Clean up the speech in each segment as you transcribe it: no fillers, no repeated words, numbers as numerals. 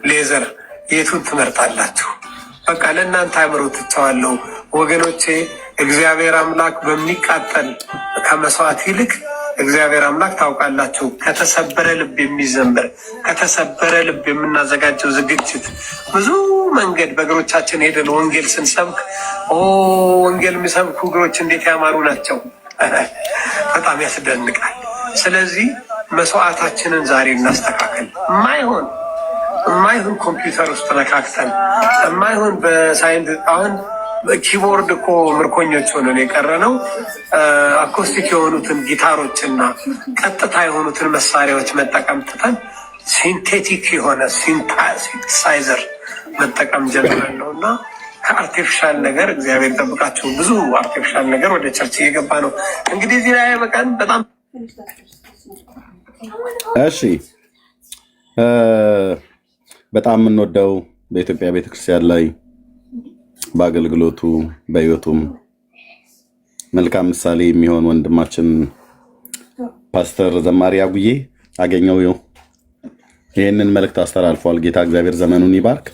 ሌዘር የቱን ትመርጣላችሁ? በቃ ለእናንተ አእምሮ ትተዋለሁ ወገኖቼ። እግዚአብሔር አምላክ በሚቃጠል ከመስዋዕት ይልቅ እግዚአብሔር አምላክ ታውቃላችሁ፣ ከተሰበረ ልብ የሚዘምር ከተሰበረ ልብ የምናዘጋጀው ዝግጅት ብዙ መንገድ በእግሮቻችን ሄደን ወንጌል ስንሰብክ ወንጌል የሚሰብኩ እግሮች እንዴት ያማሩ ናቸው! በጣም ያስደንቃል። ስለዚህ መስዋዕታችንን ዛሬ እናስተካከል። የማይሆን ኮምፒውተር ውስጥ ነካክተን የማይሆን በሳይንስ አሁን ኪቦርድ እኮ ምርኮኞች ሆነን የቀረ ነው። አኮስቲክ የሆኑትን ጊታሮችና ቀጥታ የሆኑትን መሳሪያዎች መጠቀም ትተን ሲንቴቲክ የሆነ ሲንታሳይዘር መጠቀም ጀምረን ነው እና ከአርቲፊሻል ነገር እግዚአብሔር ጠብቃቸው። ብዙ አርቲፊሻል ነገር ወደ ቸርች እየገባ ነው። እንግዲህ እዚህ ላይ በቀን በጣም እሺ፣ በጣም የምንወደው በኢትዮጵያ ቤተክርስቲያን ላይ በአገልግሎቱ በሕይወቱም መልካም ምሳሌ የሚሆን ወንድማችን ፓስተር ዘማሪ አጉዬ አገኘው ይህንን መልእክት አስተላልፏል። ጌታ እግዚአብሔር ዘመኑን ይባርክ።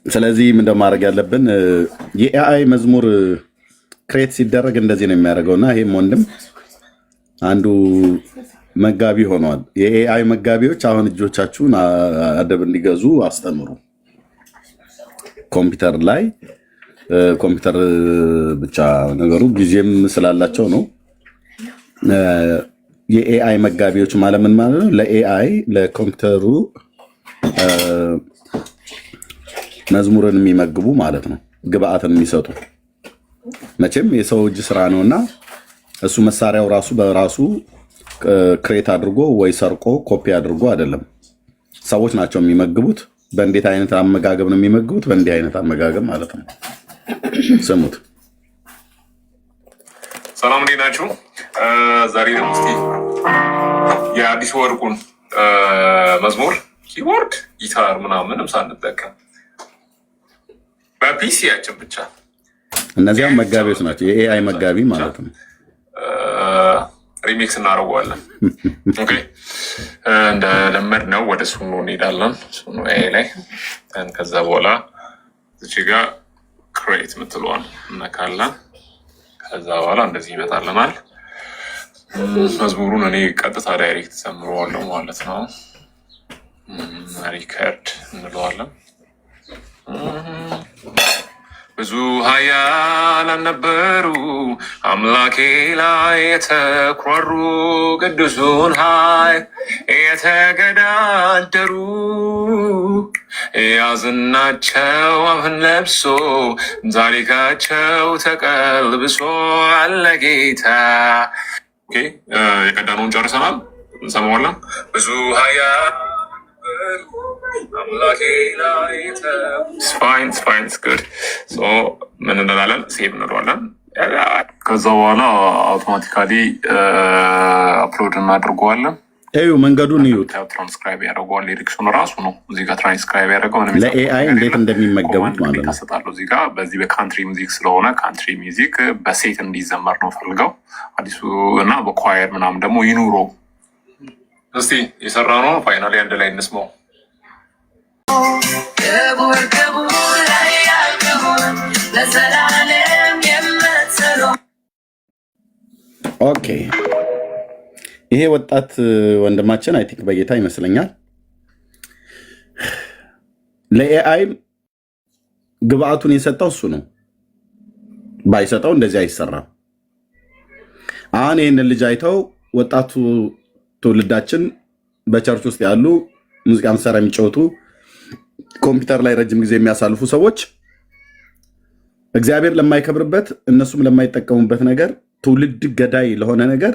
ስለዚህ ምንድን ማድረግ ያለብን የኤአይ መዝሙር ክሬት ሲደረግ እንደዚህ ነው የሚያደርገው እና ይህም ወንድም አንዱ መጋቢ ሆኗል። የኤአይ መጋቢዎች አሁን እጆቻችሁን አደብ እንዲገዙ አስተምሩ። ኮምፒውተር ላይ ኮምፒውተር ብቻ ነገሩ ጊዜም ስላላቸው ነው። የኤአይ መጋቢዎች ማለት ምን ማለት ነው? ለኤአይ ለኮምፒውተሩ መዝሙርን የሚመግቡ ማለት ነው፣ ግብአትን የሚሰጡ። መቼም የሰው እጅ ስራ ነውና እሱ መሳሪያው ራሱ በራሱ ክሬት አድርጎ ወይ ሰርቆ ኮፒ አድርጎ አይደለም። ሰዎች ናቸው የሚመግቡት። በእንዴት አይነት አመጋገብ ነው የሚመግቡት? በእንዲህ አይነት አመጋገብ ማለት ነው። ስሙት። ሰላም እንዴት ናችሁ? ዛሬ ደግሞ እስኪ የአዲስ ወርቁን መዝሙር ኪቦርድ፣ ጊታር ምናምንም ሳንጠቀም በፒሲያችን ብቻ እነዚያም መጋቢዎች ናቸው። የኤአይ መጋቢ ማለት ነው። ሪሚክስ እናደርገዋለን። እንደለመድ ነው ወደ ሱኑ እንሄዳለን። ሱኑ ኤአይ ላይ ከዛ በኋላ እዚህ ጋር ክሬት የምትለዋል እነካለን። ከዛ በኋላ እንደዚህ ይመጣልናል። መዝሙሩን እኔ ቀጥታ ዳይሬክት ዘምረዋለሁ ማለት ነው። ሪከርድ እንለዋለን። ብዙ ኃያላን ነበሩ አምላኬ ላይ የተኩራሩ፣ ቅዱሱን ኃይል የተገዳደሩ፣ ያዝናቸው አፍን ለብሶ ታሪካቸው ተቀልብሶ አለ ጌታ። የቀዳነውን ጨርሰናል። እንሰማዋለን። ብዙ ኃያላን ምን እንላለን? ሴቭ እንለዋለን። ከዛ በኋላ አውቶማቲካሊ አፕሎድ እናድርገዋለን። እዩ መንገዱን እዩ። ትራንስክራይብ ያደርገዋል። ሊሪክሱን ራሱ ነው እዚህ ጋር ትራንስክራይብ ያደርገው። ለኤአይ እንዴት እንደሚመገቡት ማለት ነው። ሰጣለሁ እዚህ ጋር በዚህ በካንትሪ ሚዚክ ስለሆነ ካንትሪ ሚዚክ በሴት እንዲዘመር ነው ፈልገው አዲሱ እና በኳየር ምናምን ደግሞ ይኑሮ። እስቲ የሰራ ነው ፋይናሊ አንድ ላይ እንስማው። ኦኬ ይሄ ወጣት ወንድማችን አይ ቲንክ በጌታ ይመስለኛል። ለኤአይ ግብአቱን የሰጠው እሱ ነው። ባይሰጠው እንደዚህ አይሰራም። አሁን ይህንን ልጅ አይተው ወጣቱ ትውልዳችን በቸርች ውስጥ ያሉ ሙዚቃ መሳሪያ የሚጫወቱ ኮምፒውተር ላይ ረጅም ጊዜ የሚያሳልፉ ሰዎች እግዚአብሔር ለማይከብርበት እነሱም ለማይጠቀሙበት ነገር ትውልድ ገዳይ ለሆነ ነገር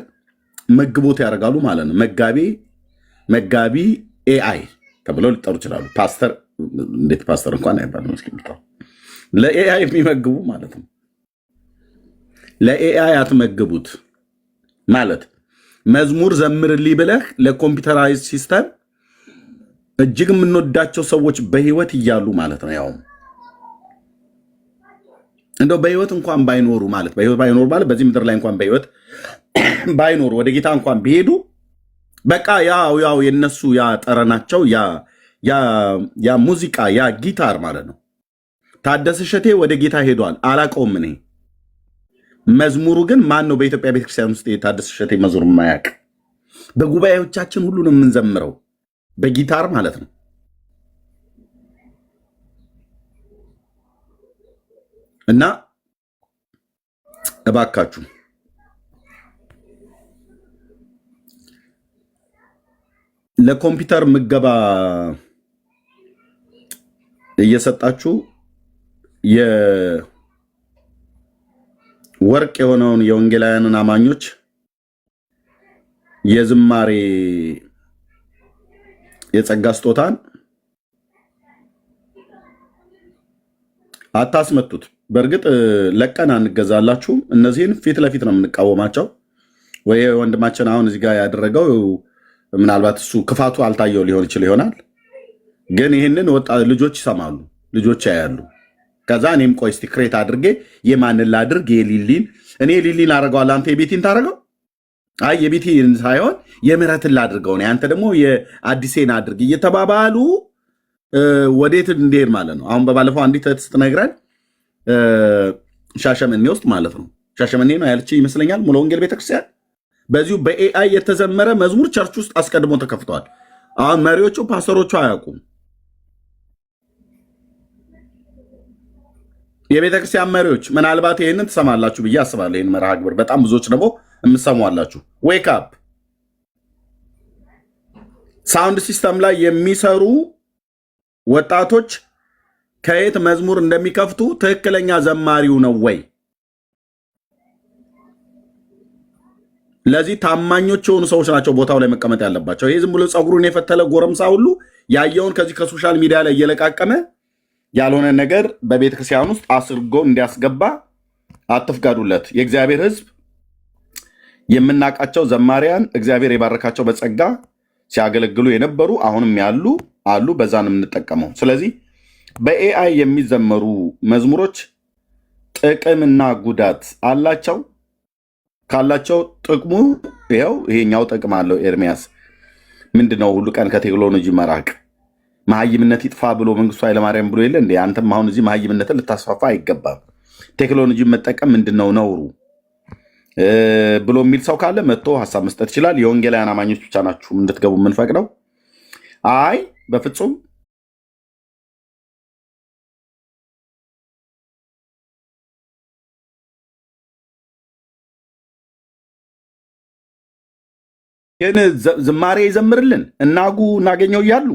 መግቦት ያደርጋሉ ማለት ነው። መጋቢ ኤአይ ተብለው ሊጠሩ ይችላሉ። ፓስተር እንዴት ፓስተር እንኳን አይባልም። ለኤአይ የሚመግቡ ማለት ነው። ለኤአይ አትመግቡት ማለት መዝሙር ዘምርልኝ ብለህ ለኮምፒውተራይዝ ሲስተም እጅግ የምንወዳቸው ሰዎች በህይወት እያሉ ማለት ነው። ያው እንደው በህይወት እንኳን ባይኖሩ ማለት በህይወት ባይኖሩ ማለት በዚህ ምድር ላይ እንኳን በህይወት ባይኖሩ ወደ ጌታ እንኳን ቢሄዱ በቃ ያው የነሱ ያ ጠረናቸው ያ ሙዚቃ ያ ጊታር ማለት ነው። ታደሰ እሸቴ ወደ ጌታ ሄዷል። አላቀውም እኔ መዝሙሩ ግን ማን ነው በኢትዮጵያ ቤተክርስቲያን ውስጥ የታደሰ እሸቴ መዝሙር የማያውቅ? በጉባኤዎቻችን ሁሉ ነው የምንዘምረው በጊታር ማለት ነው። እና እባካችሁ ለኮምፒውተር ምገባ እየሰጣችሁ የወርቅ የሆነውን የወንጌላውያንን አማኞች የዝማሬ የጸጋ ስጦታን አታስመቱት። በእርግጥ ለቀን አንገዛላችሁም። እነዚህን ፊት ለፊት ነው የምንቃወማቸው። ወይ ወንድማችን አሁን እዚህ ጋር ያደረገው ምናልባት እሱ ክፋቱ አልታየው ሊሆን ይችል ይሆናል። ግን ይህንን ልጆች ይሰማሉ፣ ልጆች ያያሉ። ከዛ እኔም ቆይ እስቲ ክሬት አድርጌ የማንን ላድርግ? የሊሊን እኔ ሊሊን አደርገዋለሁ፣ አንተ የቤቲን ታደርገው። አይ የቤቲን ሳይሆን የምህረትን ላድርገው፣ አንተ ደግሞ የአዲሴን አድርግ እየተባባሉ ወዴት እንዲሄድ ማለት ነው። አሁን በባለፈው አንዲት ስትነግረን ሻሸመኔ ውስጥ ማለት ነው፣ ሻሸመኔ ነው ያለች ይመስለኛል፣ ሙሉ ወንጌል ቤተክርስቲያን በዚሁ በኤአይ የተዘመረ መዝሙር ቸርች ውስጥ አስቀድሞ ተከፍተዋል። አሁን መሪዎቹ ፓስተሮቹ አያውቁም። የቤተክርስቲያን መሪዎች ምናልባት ይህንን ትሰማላችሁ ብዬ አስባለሁ። ይህን መርሃ ግብር በጣም ብዙዎች ደግሞ የምትሰሟላችሁ። ዌክ አፕ ሳውንድ ሲስተም ላይ የሚሰሩ ወጣቶች ከየት መዝሙር እንደሚከፍቱ ትክክለኛ ዘማሪው ነው ወይ? ለዚህ ታማኞች የሆኑ ሰዎች ናቸው ቦታው ላይ መቀመጥ ያለባቸው። ይህ ዝም ብሎ ፀጉሩን የፈተለ ጎረምሳ ሁሉ ያየውን ከዚህ ከሶሻል ሚዲያ ላይ እየለቃቀመ ያልሆነ ነገር በቤተክርስቲያን ውስጥ አስርጎ እንዲያስገባ አትፍቀዱለት። የእግዚአብሔር ሕዝብ የምናውቃቸው ዘማሪያን እግዚአብሔር የባረካቸው በጸጋ ሲያገለግሉ የነበሩ አሁንም ያሉ አሉ። በዛን የምንጠቀመው። ስለዚህ በኤአይ የሚዘመሩ መዝሙሮች ጥቅምና ጉዳት አላቸው። ካላቸው ጥቅሙ ይሄኛው ጥቅም አለው። ኤርሚያስ ምንድነው? ሁሉ ቀን ከቴክኖሎጂ መራቅ መሀይምነት ይጥፋ ብሎ መንግስቱ ኃይለማርያም ብሎ የለ እንዴ? አንተም አሁን እዚህ መሀይምነትን ልታስፋፋ አይገባም። ቴክኖሎጂ መጠቀም ምንድነው ነውሩ ብሎ የሚል ሰው ካለ መጥቶ ሀሳብ መስጠት ይችላል። የወንጌላውያን አማኞች ብቻ ናችሁ እንድትገቡ የምንፈቅደው። አይ በፍጹም ግን ዝማሬ ይዘምርልን እናጉ እናገኘው እያሉ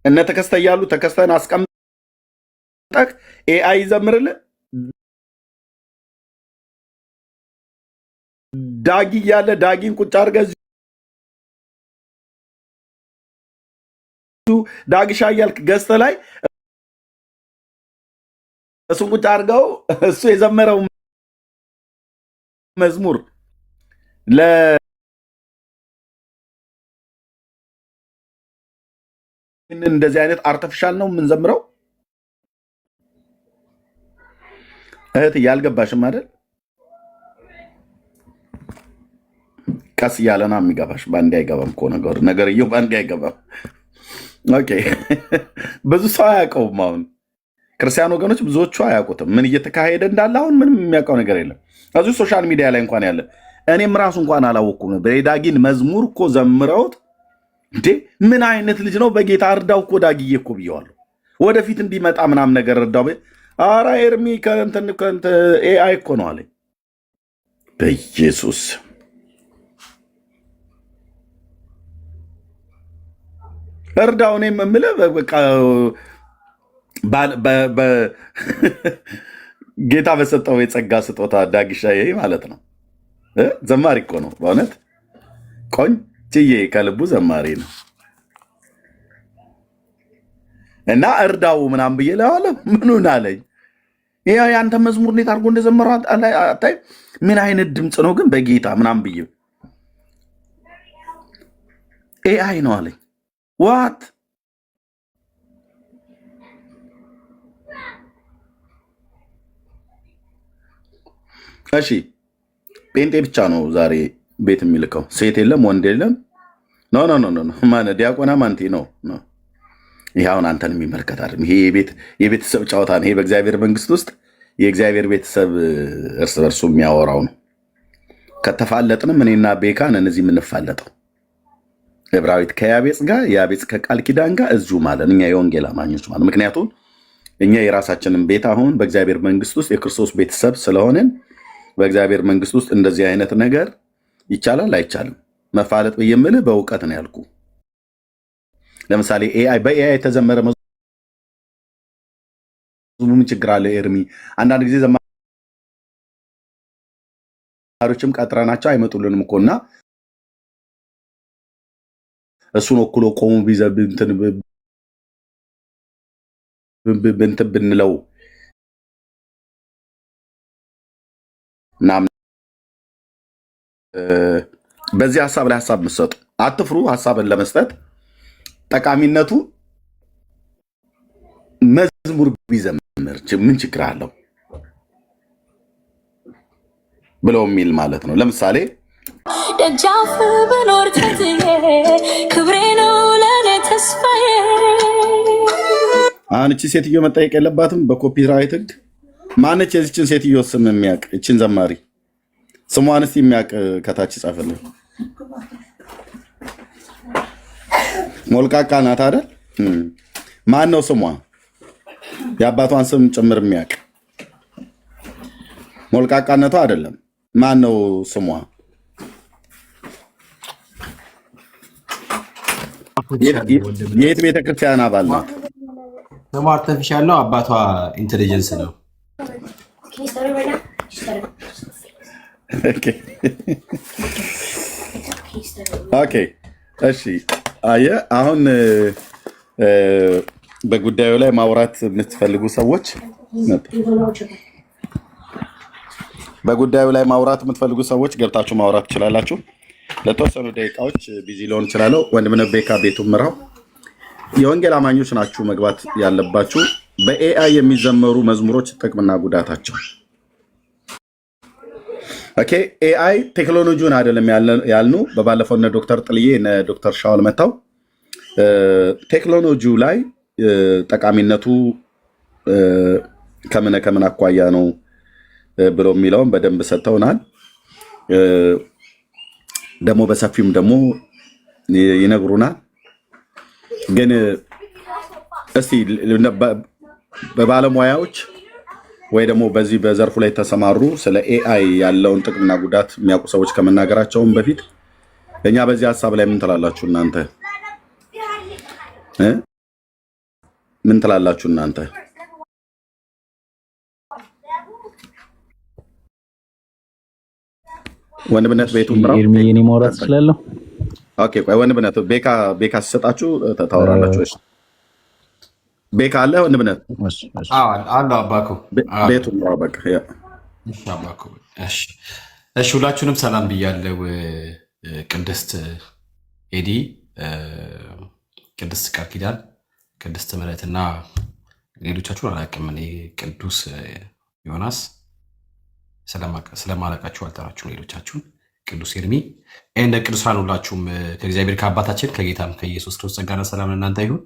እነ ተከስተ እያሉ ተከስተን አስቀምጠቅ ኤአይ ይዘምርልን። ዳጊ እያለ ዳጊን ቁጭ አድርገህ ዳግሻ እያልክ ገዝተ ላይ እሱን ቁጭ አድርገው እሱ የዘመረው መዝሙር እንደዚህ አይነት አርቲፊሻል ነው የምንዘምረው። እህት እያልገባሽም አይደል? ቀስ እያለና የሚገባሽ በአንዴ አይገባም እኮ ነገርየው በአንዴ አይገባም። ኦኬ ብዙ ሰው አያውቀውም። አሁን ክርስቲያን ወገኖች ብዙዎቹ አያውቁትም ምን እየተካሄደ እንዳለ። አሁን ምንም የሚያውቀው ነገር የለም። እዚሁ ሶሻል ሚዲያ ላይ እንኳን ያለ እኔም ራሱ እንኳን አላወኩም። በዳጊን መዝሙር እኮ ዘምረውት እንዴ ምን አይነት ልጅ ነው? በጌታ እርዳው እኮ ዳጊዬ እኮ ብየዋለሁ። ወደፊት እንዲመጣ ምናምን ነገር እርዳው። ኧረ ኤርሚ ከእንትን ኤአይ እኮ ነው አለኝ። በኢየሱስ እርዳው። እኔም የምልህ በቃ ጌታ በሰጠው የጸጋ ስጦታ ዳግሻ ይሄ ማለት ነው። ዘማሪ እኮ ነው በእውነት ቆንጅዬ፣ ከልቡ ዘማሪ ነው። እና እርዳው ምናምን ብዬ ለዋለ ምኑን አለኝ። ይሄ ያንተ መዝሙር እንዴት አድርጎ እንደዘመረ አታይ፣ ምን አይነት ድምፅ ነው ግን በጌታ ምናምን ብዬ ኤአይ ነው አለኝ። ዋት እሺ፣ ጴንጤ ብቻ ነው ዛሬ ቤት የሚልከው። ሴት የለም፣ ወንድ የለም። ኖ ኖ ኖ ኖ ማን ዲያቆና ማንቲ ነው ነው። ይሄ አሁን አንተን የሚመለከት አይደለም። ይሄ የቤተሰብ ጨዋታ ነው። ይሄ በእግዚአብሔር መንግስት ውስጥ የእግዚአብሔር ቤተሰብ እርስ በርሱ የሚያወራው ነው። ከተፋለጥንም እኔና ቤካን እነዚህ የምንፋለጠው ዕብራዊት ከያቤጽ ጋር ያቤጽ ከቃል ኪዳን ጋር እዚሁ ማለት እኛ የወንጌል አማኞች ማለት ምክንያቱም እኛ የራሳችንን ቤት አሁን በእግዚአብሔር መንግስት ውስጥ የክርስቶስ ቤተሰብ ስለሆንን በእግዚአብሔር መንግስት ውስጥ እንደዚህ አይነት ነገር ይቻላል አይቻልም? መፋለጥ ብዬ የምልህ በእውቀት ነው ያልኩ። ለምሳሌ በኤአይ የተዘመረ ምን ችግር አለ? ኤርሚ አንዳንድ ጊዜ ዘማሪዎችም ቀጥረናቸው አይመጡልንም እኮ እና እሱን ወክሎ ቆሙ ቢዘብ እንትን ብንለው ምናምን በዚህ ሀሳብ ላይ ሀሳብ የምትሰጡ አትፍሩ። ሀሳብን ለመስጠት ጠቃሚነቱ መዝሙር ቢዘምር ምን ችግር አለው ብለው የሚል ማለት ነው። ለምሳሌ ደጃፍ በኖር ተትዬ ክብሬ ነው ለኔ ተስፋዬ። አሁን እቺ ሴትዮ መጠየቅ የለባትም በኮፒራይት ህግ። ማነች የዚችን ሴትዮ ስም የሚያውቅ? እቺን ዘማሪ ስሟን እስቲ የሚያውቅ ከታች ጻፈልን። ሞልቃቃ ናት አይደል? ማን ነው ስሟ? የአባቷን ስም ጭምር የሚያውቅ ሞልቃቃነቷ አይደለም። ማን ነው ስሟ? የት ቤተክርስቲያን አባል ናት? ስሟ አርተፊሻል ነው። አባቷ ኢንቴሊጀንስ ነው። ኦኬ እሺ። አየህ አሁን በጉዳዩ ላይ ማውራት የምትፈልጉ ሰዎች ገብታችሁ ማውራት ትችላላችሁ። ለተወሰኑ ደቂቃዎች ቢዚ ሊሆን ይችላለሁ። ወንድምነህ ቤካ ቤቱን ምራው። የወንጌል አማኞች ናችሁ መግባት ያለባችሁ። በኤአይ የሚዘመሩ መዝሙሮች ጥቅምና ጉዳታቸው። ኦኬ ኤአይ ቴክኖሎጂውን አይደለም ያልኑ። በባለፈው እነ ዶክተር ጥልዬ እነ ዶክተር ሻውል መታው ቴክኖሎጂው ላይ ጠቃሚነቱ ከምን አኳያ ነው ብሎ የሚለውን በደንብ ሰጥተውናል። ደግሞ በሰፊውም ደግሞ ይነግሩናል። ግን እስቲ በባለሙያዎች ወይ ደግሞ በዚህ በዘርፉ ላይ ተሰማሩ ስለ ኤአይ ያለውን ጥቅምና ጉዳት የሚያውቁ ሰዎች ከመናገራቸውም በፊት እኛ በዚህ ሀሳብ ላይ ምን ትላላችሁ እናንተ? ምን ትላላችሁ እናንተ? ወንድምነት ቤቱን ምራው። ኤርሚዬ ማውራት እችላለሁ? ኦኬ ቆይ ወንድምነት ቤካ ሲሰጣችሁ ታወራላችሁ። እሺ ቤካ አለ ወንድምነት? አለ አባኮ ቤቱን ምራው በቃ ያ እሺ አባኮ እሺ ሁላችሁንም ሰላም ብያለሁ። ቅድስት ኤዲ፣ ቅድስት ቃል ኪዳን፣ ቅድስት ምህረትና ሌሎቻችሁን አላውቅም። እኔ ቅዱስ ዮናስ ስለማላውቃችሁ አልጠራችሁም። ሌሎቻችሁን ቅዱስ ኤርሚ እንደ ቅዱሳን ሁላችሁም ከእግዚአብሔር ከአባታችን ከጌታም ከኢየሱስ ክርስቶስ ጸጋና ሰላም ለእናንተ ይሁን።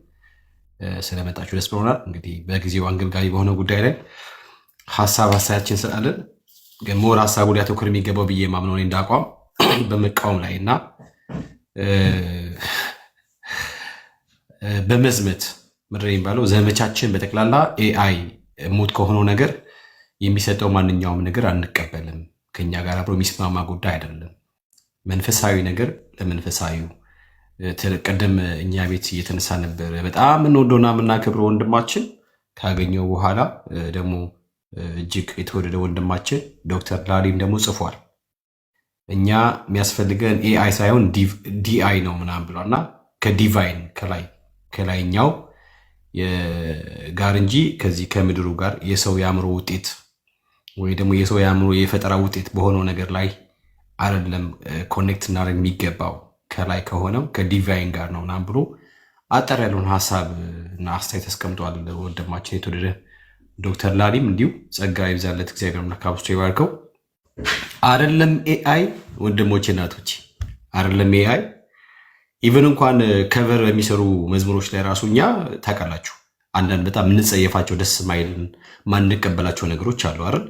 ስለመጣችሁ ደስ ብሎናል። እንግዲህ በጊዜው አንገብጋቢ በሆነ ጉዳይ ላይ ሀሳባችን እንሰጣለን። ግን ሞር ሀሳቡ ሊያተኩር የሚገባው ብዬ ማምነው እንደ አቋም በመቃወም ላይ እና በመዝመት ምድር የሚባለው ዘመቻችን በጠቅላላ ኤአይ ሞት ከሆነው ነገር የሚሰጠው ማንኛውም ነገር አንቀበልም። ከኛ ጋር አብሮ የሚስማማ ጉዳይ አይደለም። መንፈሳዊ ነገር ለመንፈሳዊ ቅድም እኛ ቤት እየተነሳ ነበር። በጣም እንወደውና የምናከብረው ወንድማችን ካገኘው በኋላ ደግሞ እጅግ የተወደደ ወንድማችን ዶክተር ላሊም ደግሞ ጽፏል። እኛ የሚያስፈልገን ኤአይ ሳይሆን ዲአይ ነው ምናምን ብሏልና ከዲቫይን ከላይኛው ጋር እንጂ ከዚህ ከምድሩ ጋር የሰው የአእምሮ ውጤት ወይ ደግሞ የሰው የአእምሮ የፈጠራ ውጤት በሆነው ነገር ላይ አይደለም ኮኔክት እናደርግ የሚገባው ከላይ ከሆነው ከዲቫይን ጋር ነው ምናምን ብሎ አጠር ያለውን ሀሳብ እና አስተያየት አስቀምጧል ወንድማችን የተወደደ ዶክተር ላሊም እንዲሁ ጸጋ ይብዛለት እግዚአብሔር አምላክ አብዝቶ ይባርከው። አይደለም ኤአይ ወንድሞቼ እናቶቼ፣ አይደለም ኤአይ ኢቨን እንኳን ከቨር በሚሰሩ መዝሙሮች ላይ ራሱ እኛ ታውቃላችሁ አንዳንድ በጣም የምንጸየፋቸው ደስ ማይልን ማንቀበላቸው ነገሮች አሉ አይደል?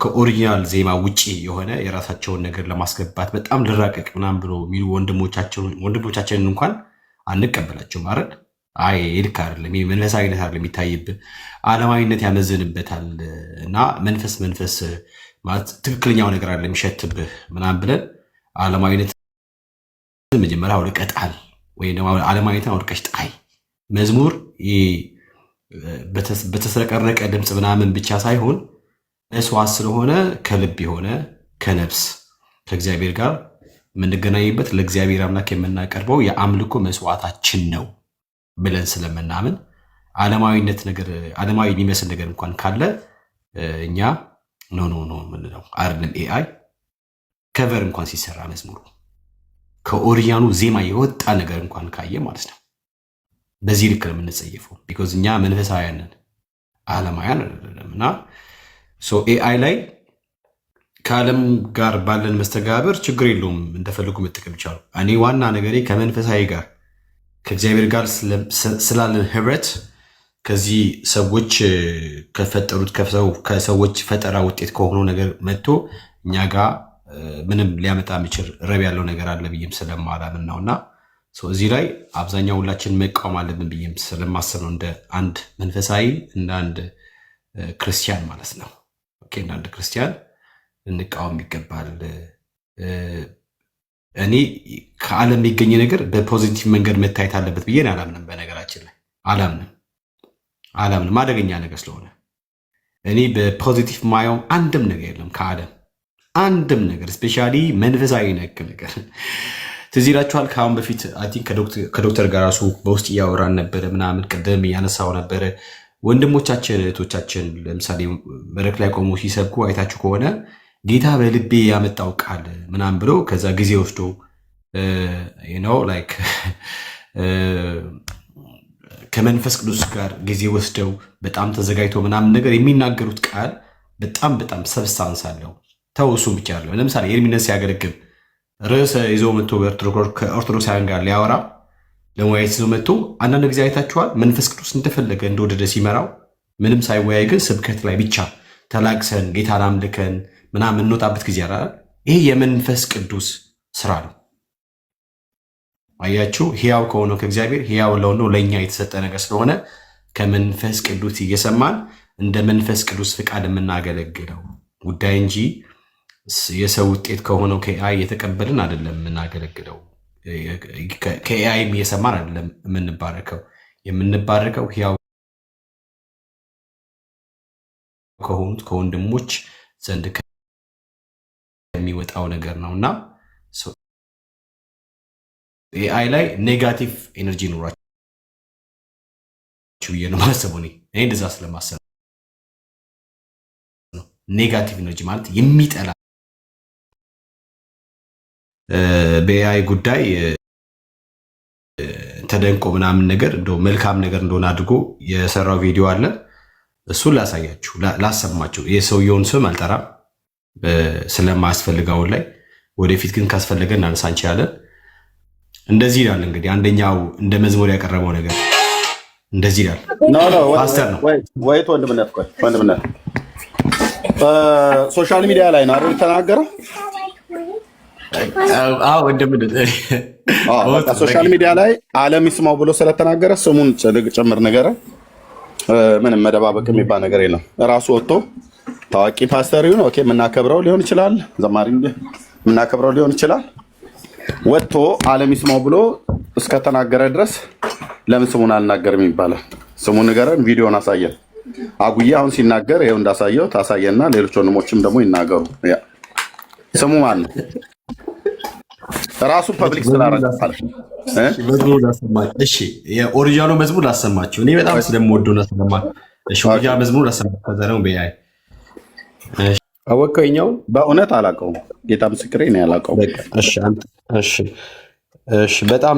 ከኦሪጂናል ዜማ ውጪ የሆነ የራሳቸውን ነገር ለማስገባት በጣም ልራቀቅ ምናምን ብሎ የሚሉ ወንድሞቻችንን እንኳን አንቀበላቸውም አይደል? አይ ልክ አይደለም፣ መንፈሳዊነት አይደለም የሚታይብህ፣ ዓለማዊነት ያመዝንበታል እና መንፈስ ማለት ትክክለኛው ነገር አለ የሚሸትብህ ምናምን ብለን ዓለማዊነት መጀመሪያ አውልቀህ ጣል፣ ወይም ደግሞ ዓለማዊነትን አውልቀሽ ጣይ። መዝሙር በተስረቀረቀ ድምፅ ምናምን ብቻ ሳይሆን መስዋዕት ስለሆነ ከልብ የሆነ ከነፍስ ከእግዚአብሔር ጋር የምንገናኝበት ለእግዚአብሔር አምላክ የምናቀርበው የአምልኮ መስዋዕታችን ነው ብለን ስለምናምን ዓለማዊነት ነገር ዓለማዊ የሚመስል ነገር እንኳን ካለ እኛ ኖ ምንለው አይደለም። ኤአይ ከቨር እንኳን ሲሰራ መዝሙሩ ከኦሪጂናሉ ዜማ የወጣ ነገር እንኳን ካየ ማለት ነው በዚህ ልክ ነው የምንጸየፈው። ቢኮዝ እኛ መንፈሳውያን ነን ዓለማውያን አይደለም። እና ኤአይ ላይ ከዓለም ጋር ባለን መስተጋብር ችግር የለውም እንደፈልጉ መጠቀም ይቻሉ። እኔ ዋና ነገሬ ከመንፈሳዊ ጋር ከእግዚአብሔር ጋር ስላለን ህብረት ከዚህ ሰዎች ከፈጠሩት ከሰዎች ፈጠራ ውጤት ከሆነው ነገር መጥቶ እኛ ጋር ምንም ሊያመጣ የሚችል ረብ ያለው ነገር አለ ብዬም ስለማላምን ነውና እዚህ ላይ አብዛኛው ሁላችን መቃወም አለብን ብዬም ስለማስብ ነው። እንደ አንድ መንፈሳዊ እንደ አንድ ክርስቲያን ማለት ነው። ኦኬ፣ እንደ አንድ ክርስቲያን እንቃወም ይገባል። እኔ ከዓለም የሚገኝ ነገር በፖዚቲቭ መንገድ መታየት አለበት ብዬ አላምንም። በነገራችን ላይ አላምንም አደገኛ ነገር ስለሆነ እኔ በፖዚቲቭ ማየው አንድም ነገር የለም ከዓለም አንድም ነገር ስፔሻሊ መንፈሳዊ ነገር። ትዝ ይላችኋል ከአሁን በፊት አይ ቲንክ ከዶክተር ጋር ራሱ በውስጥ እያወራን ነበረ ምናምን ቅድም እያነሳው ነበረ። ወንድሞቻችን እህቶቻችን ለምሳሌ መድረክ ላይ ቆሞ ሲሰብኩ አይታችሁ ከሆነ ጌታ በልቤ ያመጣው ቃል ምናምን ብሎ ከዛ ጊዜ ወስዶ ላይክ ከመንፈስ ቅዱስ ጋር ጊዜ ወስደው በጣም ተዘጋጅቶ ምናምን ነገር የሚናገሩት ቃል በጣም ሰብስታንስ አለው። ተውሱም ብቻ አለው። ለምሳሌ ኤርሚነስ ሲያገለግል ርዕሰ ይዞ መጥቶ ከኦርቶዶክሳውያን ጋር ሊያወራ ለሙያየት ይዞ መጥቶ አንዳንድ ጊዜ አይታችኋል። መንፈስ ቅዱስ እንደፈለገ እንደወደደ ሲመራው ምንም ሳይወያይ ግን ስብከት ላይ ብቻ ተላቅሰን ጌታን አምልከን ምናምን እንወጣበት ጊዜ አለ። ይሄ የመንፈስ ቅዱስ ስራ ነው። አያችሁ፣ ሕያው ከሆነው ከእግዚአብሔር ሕያው ለሆነው ለእኛ የተሰጠ ነገር ስለሆነ ከመንፈስ ቅዱስ እየሰማን እንደ መንፈስ ቅዱስ ፍቃድ የምናገለግለው ጉዳይ እንጂ የሰው ውጤት ከሆነው ከኤአይ የተቀበልን አይደለም የምናገለግለው። ከኤአይም እየሰማን አይደለም የምንባረከው ሕያው ከሆኑት ከወንድሞች ዘንድ የሚወጣው ነገር ነውና ኤአይ ላይ ኔጋቲቭ ኤነርጂ ኖራችሁ ብዬ ነው ማሰቡ። እኔ እንደዛ ስለማሰብ ነው። ኔጋቲቭ ኤነርጂ ማለት የሚጠላ በኤአይ ጉዳይ ተደንቆ ምናምን ነገር እንደው መልካም ነገር እንደሆነ አድርጎ የሰራው ቪዲዮ አለ። እሱን ላሳያችሁ ላሰማችሁ። የሰውየውን ስም አልጠራም ስለማያስፈልገው ላይ ወደፊት ግን ካስፈለገ እናነሳ እንችላለን። እንደዚህ ይላል እንግዲህ አንደኛው እንደ መዝሙር ያቀረበው ነገር እንደዚህ ይላል። ፓስተር ነው ወይት ወንድምነት ሶሻል ሚዲያ ላይ ነው አይደል ተናገረው? ሶሻል ሚዲያ ላይ ዓለም ይስማው ብሎ ስለተናገረ ስሙን ጭምር ነገር ምንም መደባበቅ የሚባል ነገር የለም። ራሱ ወጥቶ ታዋቂ ፓስተር ይሁን ኦኬ የምናከብረው ሊሆን ይችላል፣ ዘማሪ የምናከብረው ሊሆን ይችላል። ወጥቶ ዓለም ይስማው ብሎ እስከተናገረ ድረስ ለምን ስሙን አልናገርም ይባላል? ስሙን ንገረን፣ ቪዲዮን አሳየን። አጉያ አሁን ሲናገር ይኸው እንዳሳየው ታሳየና ሌሎች ወንድሞችም ደግሞ ይናገሩ። ስሙ ማን ነው? ራሱ ፐብሊክ ስላደረገ ማለት ነው። መዝሙር ላሰማችሁ። እሺ የኦሪጂናሉ መዝሙር ላሰማችሁ። እኔ በጣም ስለምወደው ነው ስለማል። እሺ ኦሪጂናሉ መዝሙር ላሰማችሁ። ከዛ ነው በያይ አወቀኛው በእውነት አላውቀውም። ጌታ ምስክሬ ነው ያላውቀው። እሺ በጣም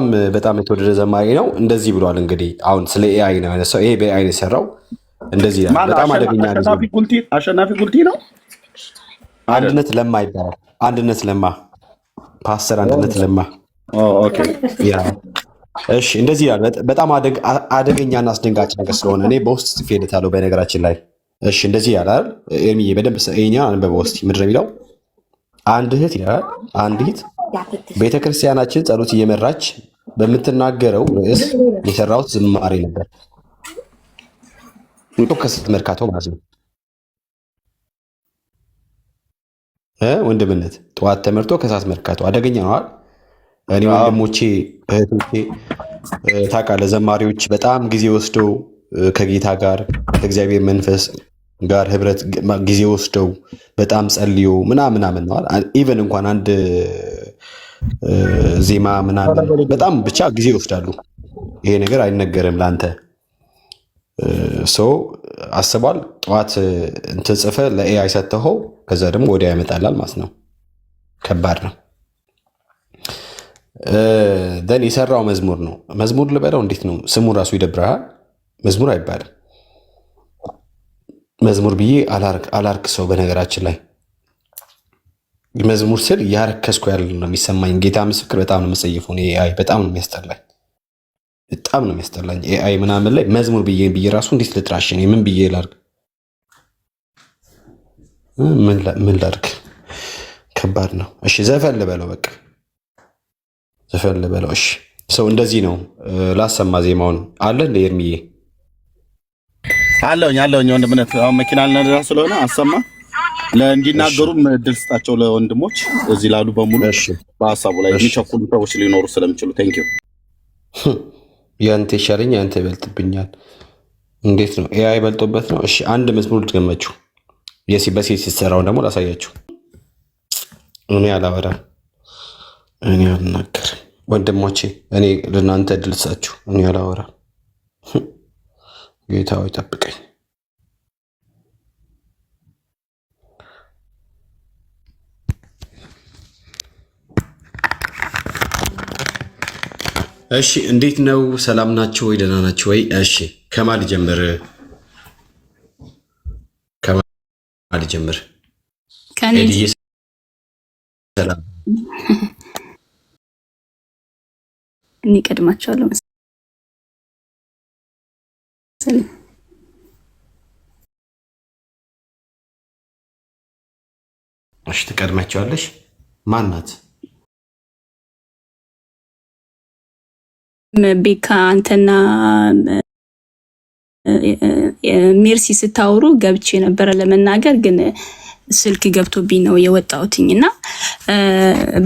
የተወደደ ዘማሪ ነው። እንደዚህ ብሏል። እንግዲህ አሁን ስለ ኤአይ ነው ያነሳው። ይሄ በኤአይ ነው የሰራው። እንደዚህ ይላል። በጣም አደገኛ አሸናፊ ጉልቲ ነው። አንድነት ለማ ይባላል። አንድነት ለማ ፓስተር አንድነት ለማ ኦኬ ያ እሺ፣ እንደዚህ ያለ በጣም አደገኛና አስደንጋጭ ነገር ስለሆነ እኔ በውስጥ ጽፌለታለሁ በነገራችን ላይ። እሺ፣ እንደዚህ ያላል ኤርሚዬ፣ በደንብ ይኸኛው አንብበው እስኪ። ምንድን ነው የሚለው? አንድ እህት ይላል፣ አንድ እህት ቤተክርስቲያናችን ጸሎት እየመራች በምትናገረው ርዕስ የሰራሁት ዝማሬ ነበር። ከስት መርካቶ ማለት ነው። ወንድምነት ጠዋት ተመርቶ ከሰዓት መርካቶ አደገኛ ነዋል። እኔ ወንድሞቼ እህቶቼ ታውቃለህ፣ ዘማሪዎች በጣም ጊዜ ወስደው ከጌታ ጋር ከእግዚአብሔር መንፈስ ጋር ህብረት ጊዜ ወስደው በጣም ጸልዮ ምናምን ነዋል። ኢቨን እንኳን አንድ ዜማ ምናምን በጣም ብቻ ጊዜ ይወስዳሉ። ይሄ ነገር አይነገርም ለአንተ ሰው አስቧል። ጠዋት እንትን ጽፈህ ለኤአይ ሰጥተኸው ከዛ ደግሞ ወዲያ ያመጣላል ማለት ነው። ከባድ ነው። ደን የሰራው መዝሙር ነው። መዝሙር ልበለው እንዴት ነው ስሙ ራሱ ይደብራል። መዝሙር አይባልም። መዝሙር ብዬ አላርክ ሰው በነገራችን ላይ መዝሙር ስል ያረከስኩ ያለ ነው የሚሰማኝ። ጌታ ምስክር በጣም ነው የምጸይፈው። ኤአይ በጣም ነው የሚያስጠላኝ። በጣም ነው የሚያስጠላኝ። ኤአይ ምናምን ላይ መዝሙር ብዬ ራሱ እንዴት ልጥራሽ? እኔ ምን ብዬ ላድርግ? ምን ላድርግ? ከባድ ነው። እሺ ዘፈን ልበለው፣ በቃ ዘፈን ልበለው። እሺ ሰው እንደዚህ ነው። ላሰማ ዜማውን አለ እንደ ኤርሚዬ አለውኝ ወንድምነት። አሁን መኪና ልነዳ ስለሆነ አሰማ እንዲናገሩም እድል ስጣቸው ለወንድሞች እዚህ ላሉ በሙሉ በሀሳቡ ላይ የሚቸኩሉ ሰዎች ሊኖሩ ስለሚችሉ። ቴንክ ዩ። ያንተ ይሻለኝ ያንተ ይበልጥብኛል። እንዴት ነው ኤአይ በልጦበት ነው? እሺ አንድ መዝሙር ልትገመችሁ በሴት ሲሰራውን ደግሞ ላሳያችሁ። እኔ አላወራም፣ እኔ አልናገርም ወንድሞቼ። እኔ ለእናንተ እድል ስጣችሁ። እኔ አላወራም። ጌታው ይጠብቀኝ። እሺ እንዴት ነው? ሰላም ናችሁ ወይ? ደህና ናችሁ ወይ? እሺ ከማን ልጀምር? ሰላም እኔ ቀድማቸዋለሁ መሰለኝ። እሺ ትቀድማቸዋለሽ። ማን ናት? ቤካ አንተና ሜርሲ ስታወሩ ገብቼ ነበረ ለመናገር ግን ስልክ ገብቶብኝ ነው የወጣሁትኝ እና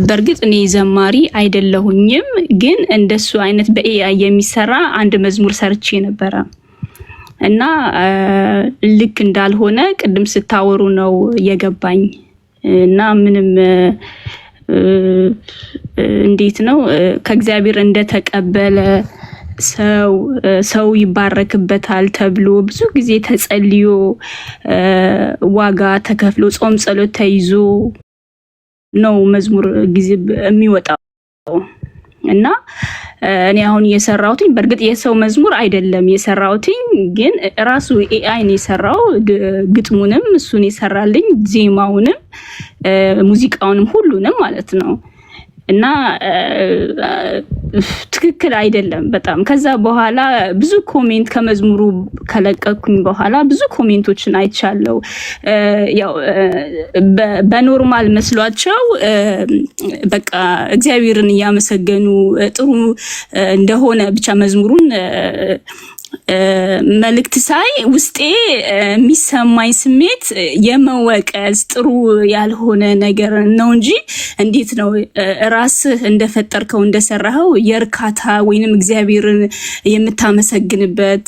በእርግጥ እኔ ዘማሪ አይደለሁኝም፣ ግን እንደሱ አይነት በኤአይ የሚሰራ አንድ መዝሙር ሰርቼ ነበረ እና ልክ እንዳልሆነ ቅድም ስታወሩ ነው የገባኝ እና ምንም እንዴት ነው ከእግዚአብሔር እንደተቀበለ ሰው ይባረክበታል ተብሎ ብዙ ጊዜ ተጸልዮ ዋጋ ተከፍሎ ጾም ጸሎት ተይዞ ነው መዝሙር ጊዜ የሚወጣው እና እኔ አሁን የሰራሁትኝ በእርግጥ የሰው መዝሙር አይደለም የሰራሁትኝ፣ ግን ራሱ ኤአይ ነው የሰራው። ግጥሙንም እሱን የሰራልኝ፣ ዜማውንም ሙዚቃውንም ሁሉንም ማለት ነው። እና ትክክል አይደለም በጣም። ከዛ በኋላ ብዙ ኮሜንት ከመዝሙሩ ከለቀኩኝ በኋላ ብዙ ኮሜንቶችን አይቻለው። ያው በኖርማል መስሏቸው በቃ እግዚአብሔርን እያመሰገኑ ጥሩ እንደሆነ ብቻ መዝሙሩን መልእክት ሳይ ውስጤ የሚሰማኝ ስሜት የመወቀስ ጥሩ ያልሆነ ነገር ነው እንጂ እንዴት ነው ራስህ እንደፈጠርከው እንደሰራኸው የእርካታ ወይንም እግዚአብሔርን የምታመሰግንበት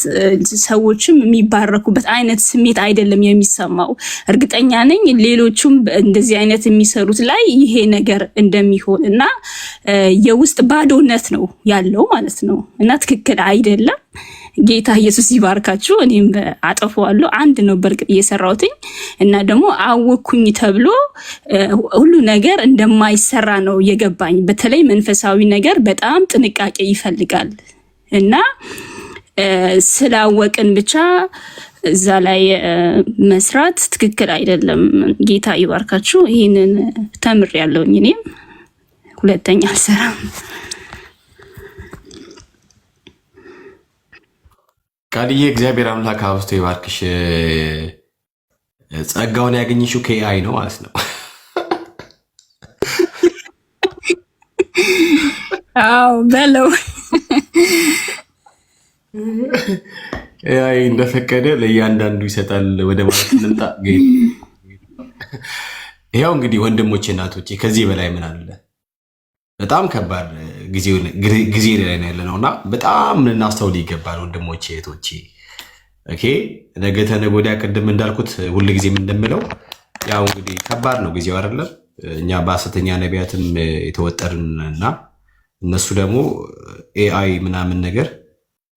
ሰዎችም የሚባረኩበት አይነት ስሜት አይደለም የሚሰማው። እርግጠኛ ነኝ ሌሎቹም እንደዚህ አይነት የሚሰሩት ላይ ይሄ ነገር እንደሚሆን እና የውስጥ ባዶነት ነው ያለው ማለት ነው እና ትክክል አይደለም። ጌታ ኢየሱስ ይባርካችሁ። እኔም አጠፋዋለሁ። አንድ ነው በርግጥ እየሰራሁትኝ እና ደግሞ አወኩኝ ተብሎ ሁሉ ነገር እንደማይሰራ ነው የገባኝ። በተለይ መንፈሳዊ ነገር በጣም ጥንቃቄ ይፈልጋል እና ስላወቅን ብቻ እዛ ላይ መስራት ትክክል አይደለም። ጌታ ይባርካችሁ። ይሄንን ተምሬያለሁኝ እኔም ሁለተኛ አልሰራም። ቃልዬ እግዚአብሔር አምላክ አብዝቶ ይባርክሽ። ጸጋውን ያገኘሽው ከኤአይ ነው ማለት ነው። አዎ በለው። ኤአይ እንደፈቀደ ለእያንዳንዱ ይሰጣል ወደ ማለት እንምጣ። ይኸው እንግዲህ ወንድሞቼ እናቶቼ ከዚህ በላይ ምን አለ? በጣም ከባድ ጊዜ ላይ ነው ያለነው እና በጣም ልናስተውል ይገባል ወንድሞቼ እህቶቼ። ኦኬ ነገ ተነገ ወዲያ ቅድም እንዳልኩት ሁል ጊዜም እንደምለው ያው እንግዲህ ከባድ ነው ጊዜው አይደለም። እኛ በሐሰተኛ ነቢያትም የተወጠርን እና እነሱ ደግሞ ኤአይ ምናምን ነገር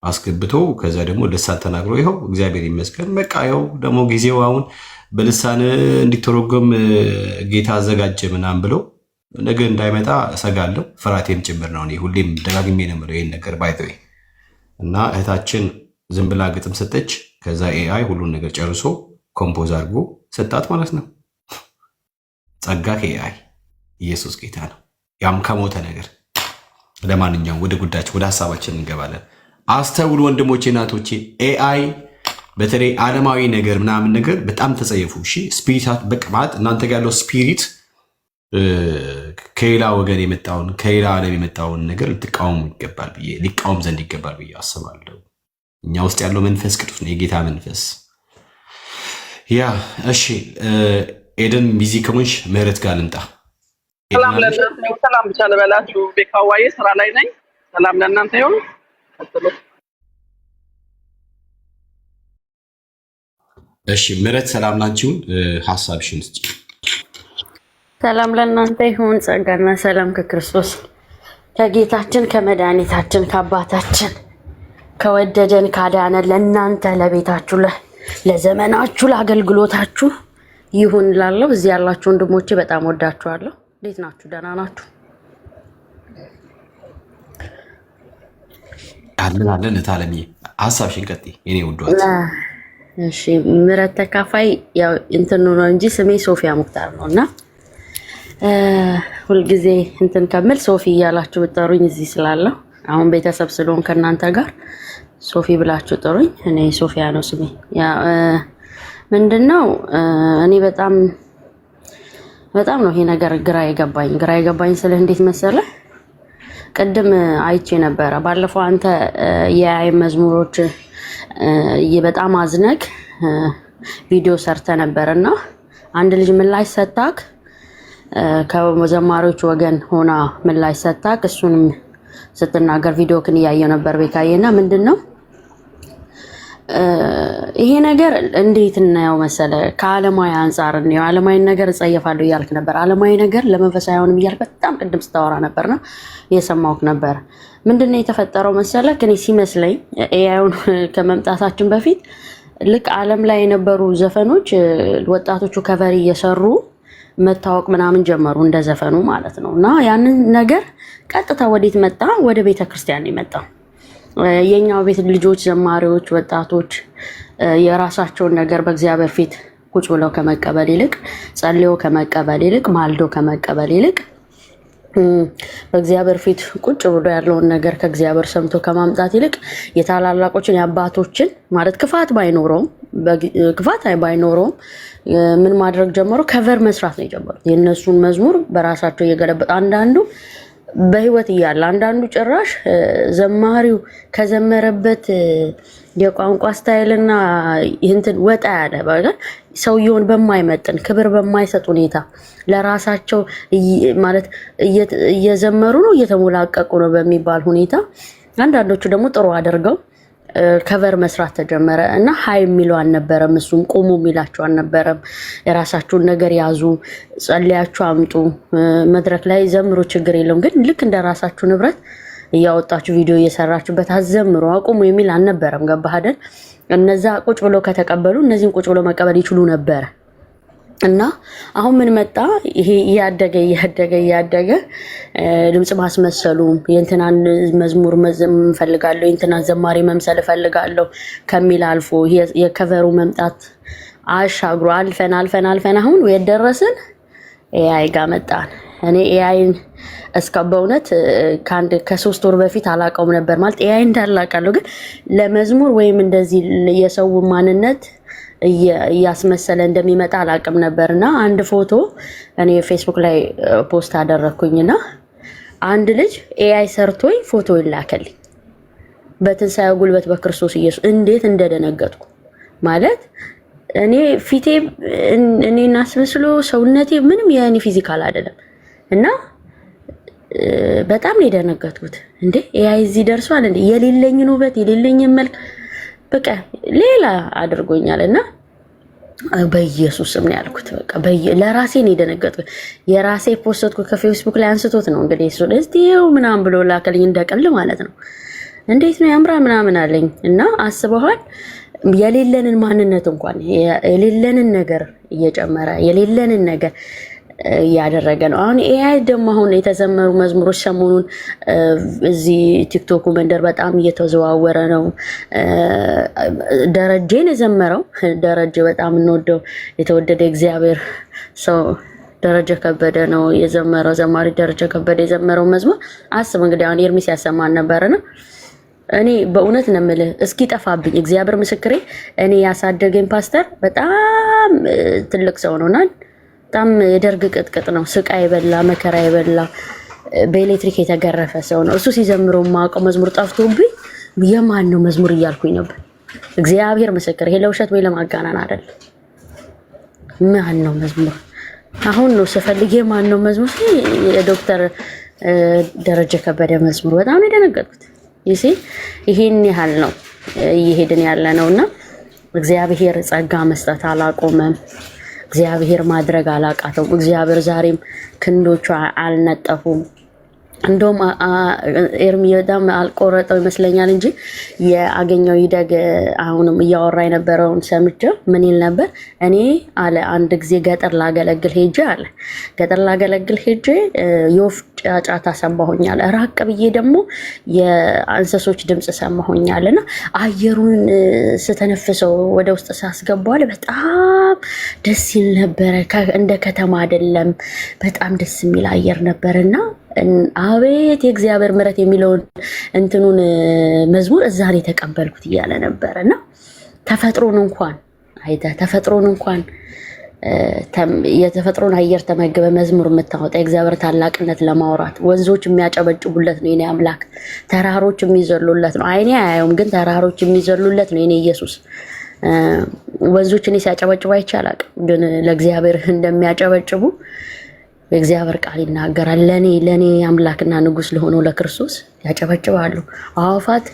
አስገብቶ ከዛ ደግሞ ልሳን ተናግሮ ይኸው እግዚአብሔር ይመስገን በቃ ይኸው ደግሞ ጊዜው አሁን በልሳን እንዲተረጎም ጌታ አዘጋጀ ምናምን ብለው ነገ እንዳይመጣ እሰጋለሁ። ፍርሃቴም ጭምር ነው። እኔ ሁሌም ደጋግሜ ነው የምለው ይሄን ነገር ባይተው እና እህታችን ዝም ብላ ግጥም ሰጠች። ከዛ ኤአይ ሁሉን ነገር ጨርሶ ኮምፖዝ አድርጎ ሰጣት ማለት ነው። ጸጋ ከኤአይ ኢየሱስ ጌታ ነው። ያም ከሞተ ነገር ለማንኛውም ወደ ጉዳያችን ወደ ሀሳባችን እንገባለን። አስተውሉ ወንድሞቼ እናቶቼ። ኤአይ በተለይ ዓለማዊ ነገር ምናምን ነገር በጣም ተጸየፉ። እሺ ስፒሪት በቅማት እናንተ ጋር ያለው ስፒሪት ከሌላ ወገን የመጣውን ከሌላ ዓለም የመጣውን ነገር ልትቃወሙ ይገባል ብዬ ሊቃወም ዘንድ ይገባል ብዬ አስባለሁ። እኛ ውስጥ ያለው መንፈስ ቅዱስ ነው፣ የጌታ መንፈስ። ያ እሺ ኤደን ቢዚ ከሆንሽ ምህረት ጋር ልምጣ። ሰላም ለእናንተ ይሁን። ሰላም ብቻ ልበላችሁ። ቤካዋዬ ስራ ላይ ነኝ። ሰላም ለእናንተ ይሁን። ቀጥሉ። እሺ ምህረት ሰላም ላንቺውን ሐሳብሽን እስኪ። ሰላም ለእናንተ ይሁን። ጸጋና ሰላም ከክርስቶስ ከጌታችን ከመድኃኒታችን ከአባታችን ከወደደን ካዳነን ለእናንተ ለቤታችሁ ለዘመናችሁ ለአገልግሎታችሁ ይሁን እላለሁ። እዚህ ያላችሁ ወንድሞቼ በጣም ወዳችኋለሁ። እንዴት ናችሁ? ደህና ናችሁ? አለን እታለምዬ ሐሳብሽን ቀጥይ የኔ ውዷት። እሺ ምህረት ተካፋይ ያው እንትን ነው እንጂ ስሜ ሶፊያ ሙክታር ነውና ሁልጊዜ እንትን ከምል ሶፊ እያላችሁ ብትጠሩኝ እዚህ ስላለሁ አሁን ቤተሰብ ስለሆን ከእናንተ ጋር ሶፊ ብላችሁ ጥሩኝ። እኔ ሶፊያ ነው ስሜ። ያ ምንድነው እኔ በጣም ነው ይሄ ነገር ግራ የገባኝ ስለ እንዴት መሰለ ቅድም አይቼ ነበረ ባለፈው አንተ የአይ መዝሙሮች በጣም አዝነክ ቪዲዮ ሰርተ ነበርና አንድ ልጅ ምላሽ ሰጣክ ከመዘማሪዎች ወገን ሆና ምላሽ ሰጣክ እሱንም ስትናገር ቪዲዮክን ያየው ነበር ቤካዬና ምንድነው ይሄ ነገር እንዴት እናየው መሰለ ከዓለማዊ አንፃር ነው ዓለማዊ ነገር ጸየፋለሁ እያልክ ነበር ዓለማዊ ነገር ለመንፈሳዊ አይሆንም እያልክ በጣም ቅድም ስታወራ ነበርና እየሰማሁክ ነበር ምንድነው የተፈጠረው መሰለ ከኔ ሲመስለኝ ኤአይውን ከመምጣታችን በፊት ልክ ዓለም ላይ የነበሩ ዘፈኖች ወጣቶቹ ከቨር እየሰሩ መታወቅ ምናምን ጀመሩ እንደ ዘፈኑ ማለት ነውና ያንን ነገር ቀጥታ ወዴት መጣ ወደ ቤተክርስቲያን ይመጣ የኛው ቤት ልጆች ዘማሪዎች ወጣቶች የራሳቸውን ነገር በእግዚአብሔር ፊት ቁጭ ብለው ከመቀበል ይልቅ ጸልዮ ከመቀበል ይልቅ ማልዶ ከመቀበል ይልቅ በእግዚአብሔር ፊት ቁጭ ብሎ ያለውን ነገር ከእግዚአብሔር ሰምቶ ከማምጣት ይልቅ የታላላቆችን የአባቶችን ማለት ክፋት ባይኖረውም ምን ማድረግ ጀመሩ ከቨር መስራት ነው የጀመሩት የነሱን መዝሙር በራሳቸው እየገለበጡ አንዳንዱ በህይወት ይያል አንዳንዱ ጭራሽ ዘማሪው ከዘመረበት የቋንቋ ስታይልና እንትን ወጣ ያለ ባጋ ሰውየውን በማይመጥን ክብር በማይሰጥ ሁኔታ ለራሳቸው ማለት እየዘመሩ ነው እየተሞላቀቁ ነው በሚባል ሁኔታ አንዳንዶቹ ደግሞ ጥሩ አድርገው ከቨር መስራት ተጀመረ እና ሃይ የሚለው አልነበረም እሱም ቆሙ የሚላቸው አልነበረም የራሳችሁን ነገር ያዙ ጸልያችሁ አምጡ መድረክ ላይ ዘምሩ ችግር የለውም ግን ልክ እንደራሳችሁ ንብረት ያወጣችሁ ቪዲዮ እየሰራችሁበት አዘምሩ አቁሙ የሚል አልነበረም ገባህ አይደል እነዛ ቁጭ ብለው ከተቀበሉ እነዚህን ቁጭ ብለው መቀበል ይችሉ ነበር እና አሁን ምን መጣ ይሄ ያደገ ድምጽ ማስመሰሉ የእንትናን መዝሙር ፈልጋለሁ የእንትናን ዘማሪ መምሰል ፈልጋለሁ ከሚል አልፎ የከቨሩ መምጣት አሻግሮ አልፈን አሁን የደረስን ኤአይ ጋር መጣን እኔ ኤአይን እስከ በእውነት ከ3 ወር በፊት አላውቀውም ነበር ማለት ኤአይ እንዳላቀለው ግን ለመዝሙር ወይም እንደዚህ የሰው ማንነት እያስመሰለ እንደሚመጣ አላውቅም ነበርና አንድ ፎቶ እኔ ፌስቡክ ላይ ፖስት አደረኩኝና አንድ ልጅ ኤአይ ሰርቶኝ ፎቶ ይላከልኝ በትንሳኤው ጉልበት በክርስቶስ ኢየሱስ እንዴት እንደደነገጥኩ ማለት እኔ ፊቴ እኔና አስመስሎ ሰውነቴ ምንም የኔ ፊዚካል አይደለም እና በጣም ነው የደነገጥኩት እንዴ ኤአይ እዚህ ደርሷል እንዴ የሌለኝን ውበት የሌለኝን መልክ በቃ ሌላ አድርጎኛልና በኢየሱስ ስም ነው ያልኩት በቃ ለራሴ ነው የደነገጥኩት የራሴ ፖስትኩ ከፌስቡክ ላይ አንስቶት ነው እንግዲህ እሱ ለስቲው ምናምን ብሎ ላከልኝ እንደቀል ማለት ነው እንዴት ነው ያምራ ምናምን አለኝ እና አስበዋል የሌለንን ማንነት እንኳን የሌለንን ነገር እየጨመረ የሌለንን ነገር ያደረገ ነው አሁን ኤአይ ደግሞ አሁን የተዘመሩ መዝሙሮች ሰሞኑን እዚህ ቲክቶክ መንደር በጣም እየተዘዋወረ ነው ደረጀን የዘመረው ደረጀ በጣም እንወደው የተወደደ እግዚአብሔር ሰው ደረጀ ከበደ ነው የዘመረው ዘማሪ ደረጀ ከበደ የዘመረው መዝሙር አስብ እንግዲህ አሁን ኤርሚስ ያሰማን ነበርና እኔ በእውነት ነው የምልህ እስኪ ጠፋብኝ እግዚአብሔር ምስክሬ እኔ ያሳደገኝ ፓስተር በጣም ትልቅ ሰው ነውና በጣም የደርግ ቅጥቅጥ ነው ስቃይ ይበላ መከራ ይበላ በኤሌክትሪክ የተገረፈ ሰው ነው እሱ ሲዘምረው ማውቀው መዝሙር ጠፍቶብኝ የማን ነው መዝሙር እያልኩኝ ነበር እግዚአብሔር ምስክር ይሄ ለውሸት ወይ ለማጋናን አይደለም ማን ነው መዝሙር አሁን ነው ስፈልግ የማን ነው መዝሙር የዶክተር ደረጀ ከበደ መዝሙር በጣም ነው የደነገጥኩት ይሄን ያህል ነው እየሄድን ያለ ነውና እግዚአብሔር ጸጋ መስጠት አላቆመም እግዚአብሔር ማድረግ አላቃተው እግዚአብሔር ዛሬም ክንዶቹ አልነጠፉም እንደውም ኤርሚ በጣም አልቆረጠው ይመስለኛል እንጂ የአገኘው ይደግ አሁንም እያወራ የነበረውን ሰምቼው ምን ይል ነበር እኔ አለ አንድ ጊዜ ገጠር ላገለግል ሄጄ አለ ገጠር ላገለግል ሄጄ የወፍ ጫጫታ ሰማሁኛል ራቅ ብዬ ደግሞ የእንስሶች ድምጽ ሰማሁኛልና አየሩን ስተነፍሰው ወደ ውስጥ ሳስገባው አለ በጣም ደስ ይል ነበር እንደ ከተማ አይደለም በጣም ደስ የሚል አየር ነበርና አቤት የእግዚአብሔር ምሕረት የሚለውን እንትኑን መዝሙር እዛ ላይ ተቀበልኩት እያለ ነበርና ተፈጥሮን እንኳን አይታ ተፈጥሮን እንኳን የተፈጥሮን አየር ተመገበ መዝሙር የምታወጣ የእግዚአብሔር ታላቅነት ለማውራት ወንዞች የሚያጨበጭቡለት ነው የኔ አምላክ ተራሮች የሚዘሉለት ነው አይኔ አያዩም ግን ተራሮች የሚዘሉለት ነው የኔ ኢየሱስ ወንዞች እኔ ሲያጨበጭቡ አይቻላል ግን ለእግዚአብሔር እንደሚያጨበጭቡ የእግዚአብሔር ቃል ይናገራል ለኔ አምላክና ንጉስ ለሆነው ለክርስቶስ ያጨበጭባሉ አዋፋት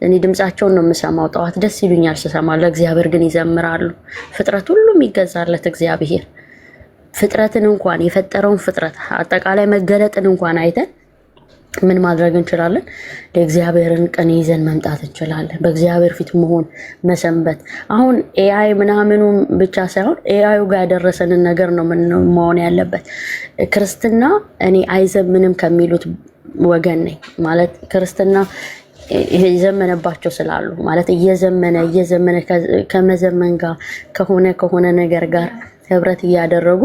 እኔ ድምጻቸውን ነው የምሰማው ጧት ደስ ይሉኛል ስሰማ ለእግዚአብሔር ግን ይዘምራሉ ፍጥረት ሁሉ ይገዛለት እግዚአብሔር ፍጥረትን እንኳን የፈጠረውን ፍጥረት አጠቃላይ መገለጥን እንኳን አይተን ምን ማድረግ እንችላለን ለእግዚአብሔርን ቀን ይዘን መምጣት እንችላለን በእግዚአብሔር ፊት መሆን መሰንበት አሁን ኤአይ ምናምኑ ብቻ ሳይሆን ኤአዩ ጋር ያደረሰንን ነገር ነው መሆን ያለበት ክርስትና እኔ አይዘምንም ከሚሉት ወገን ነኝ ማለት ክርስትና የዘመነባቸው ስላሉ ማለት እየዘመነ ከመዘመን ጋር ከሆነ ነገር ጋር ህብረት እያደረጉ